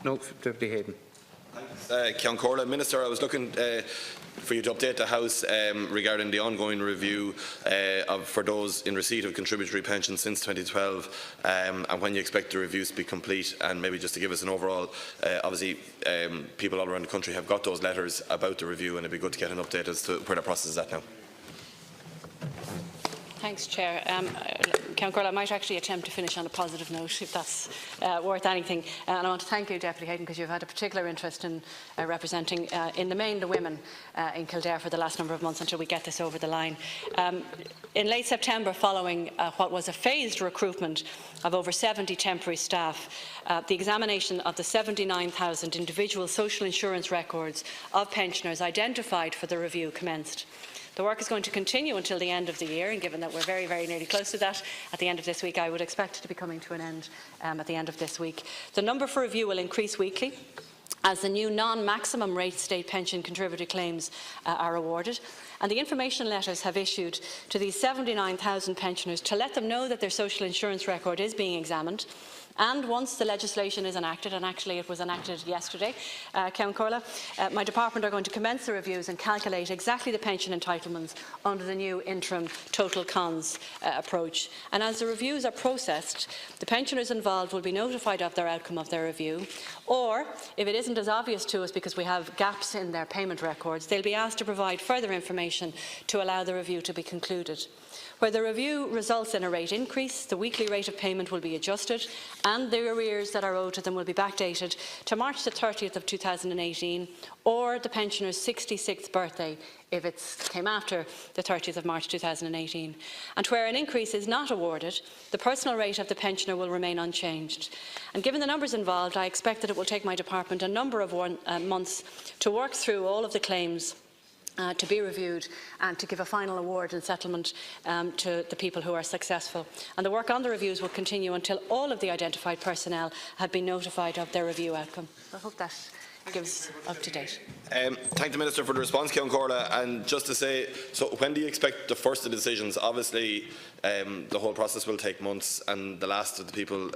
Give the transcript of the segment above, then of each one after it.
No, Deputy Heydon. Ceann Comhairle. Minister, I was looking for you to update the House regarding the ongoing review for those in receipt of contributory pensions since 2012 and when you expect the reviews to be complete, and maybe just to give us an overall, obviously people all around the country have got those letters about the review, and it would be good to get an update as to where the process is at now. Thanks, Chair. Ceann Comhairle, I might actually attempt to finish on a positive note, if that's worth anything. And I want to thank you, Deputy Heydon, because you've had a particular interest in representing, in the main, the women in Kildare for the last number of months until we get this over the line. In late September, following what was a phased recruitment of over 70 temporary staff, the examination of the 79,000 individual social insurance records of pensioners identified for the review commenced. The work is going to continue until the end of the year, and given that we're very, very nearly close to that, at the end of this week, I would expect it to be coming to an end at the end of this week. The number for review will increase weekly as the new non-maximum rate state pension contributory claims are awarded. And the information letters have issued to these 79,000 pensioners to let them know that their social insurance record is being examined. And once the legislation is enacted, and actually it was enacted yesterday, Ceann Comhairle, my department are going to commence the reviews and calculate exactly the pension entitlements under the new interim total cons approach. And as the reviews are processed, the pensioners involved will be notified of their outcome of their review, or if it isn't as obvious to us because we have gaps in their payment records, they'll be asked to provide further information to allow the review to be concluded. Where the review results in a rate increase, the weekly rate of payment will be adjusted and the arrears that are owed to them will be backdated to March the 30th of 2018 or the pensioner's 66th birthday if it came after the 30th of March 2018. And where an increase is not awarded, the personal rate of the pensioner will remain unchanged. And given the numbers involved, I expect that it will take my department a number of months to work through all of the claims to be reviewed and to give a final award and settlement to the people who are successful. And the work on the reviews will continue until all of the identified personnel have been notified of their review outcome. I hope that gives up to date. Thank the Minister for the response, Ceann Comhairle. And just to say, so when do you expect the first of the decisions? Obviously, the whole process will take months, and the last of the people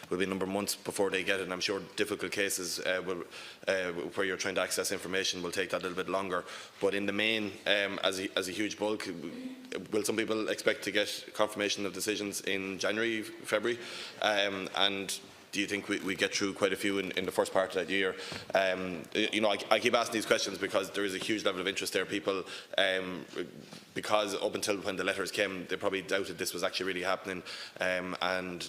will be a number of months before they get it. And I'm sure difficult cases where you're trying to access information will take that a little bit longer. But in the main, as a huge bulk, will some people expect to get confirmation of decisions in January, February? And do you think we get through quite a few in the first part of that year? You know, I keep asking these questions because there is a huge level of interest there. People, because up until when the letters came, they probably doubted this was actually really happening. And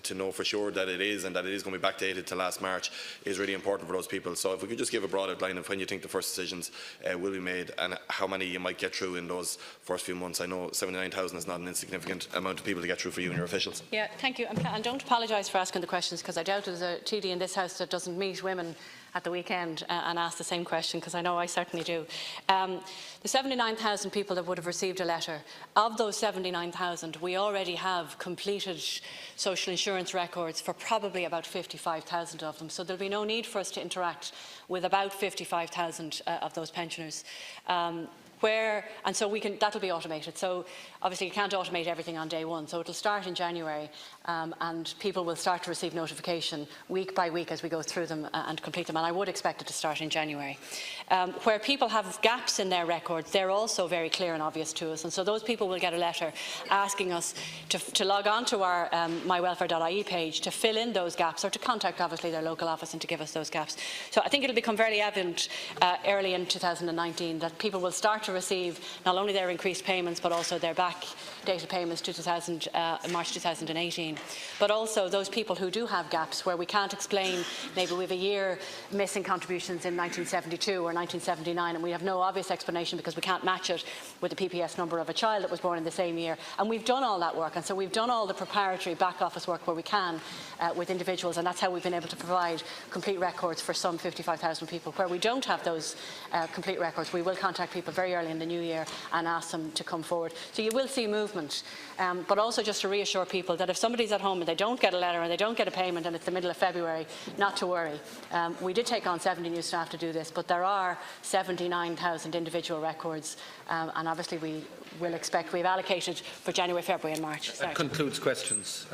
to know for sure that it is, and that it is going to be backdated to last March, is really important for those people. So if we could just give a broad outline of when you think the first decisions will be made, and how many you might get through in those first few months. I know 79,000 is not an insignificant amount of people to get through for you and your officials. Yeah, thank you. And don't apologise for asking the questions, because I doubt there's a TD in this House that doesn't meet women at the weekend and ask the same question, because I know I certainly do. The 79,000 people that would have received a letter, of those 79,000, we already have completed social insurance records for probably about 55,000 of them. So there'll be no need for us to interact with about 55,000 of those pensioners. And so that'll be automated. So obviously you can't automate everything on day one. So it'll start in January, and people will start to receive notification week by week as we go through them and complete them. And I would expect it to start in January. Where people have gaps in their records, they're also very clear and obvious to us. And so those people will get a letter asking us to log on to our mywelfare.ie page to fill in those gaps, or to contact obviously their local office and to give us those gaps. So I think it'll become very evident early in 2019 that people will start to receive not only their increased payments but also their backdated payments to March 2018. But also those people who do have gaps where we can't explain, maybe we have a year missing contributions in 1972 or 1979 and we have no obvious explanation because we can't match it with the PPS number of a child that was born in the same year. And we've done all that work, and so we've done all the preparatory back office work where we can with individuals, and that's how we've been able to provide complete records for some 55,000 people. Where we don't have those complete records, we will contact people very early in the new year and ask them to come forward. So you will see movement, but also just to reassure people that if somebody's at home and they don't get a letter and they don't get a payment and it's the middle of February, not to worry. We did take on 70 new staff to do this, but there are 79,000 individual records, and obviously we've allocated for January, February and March. That concludes questions.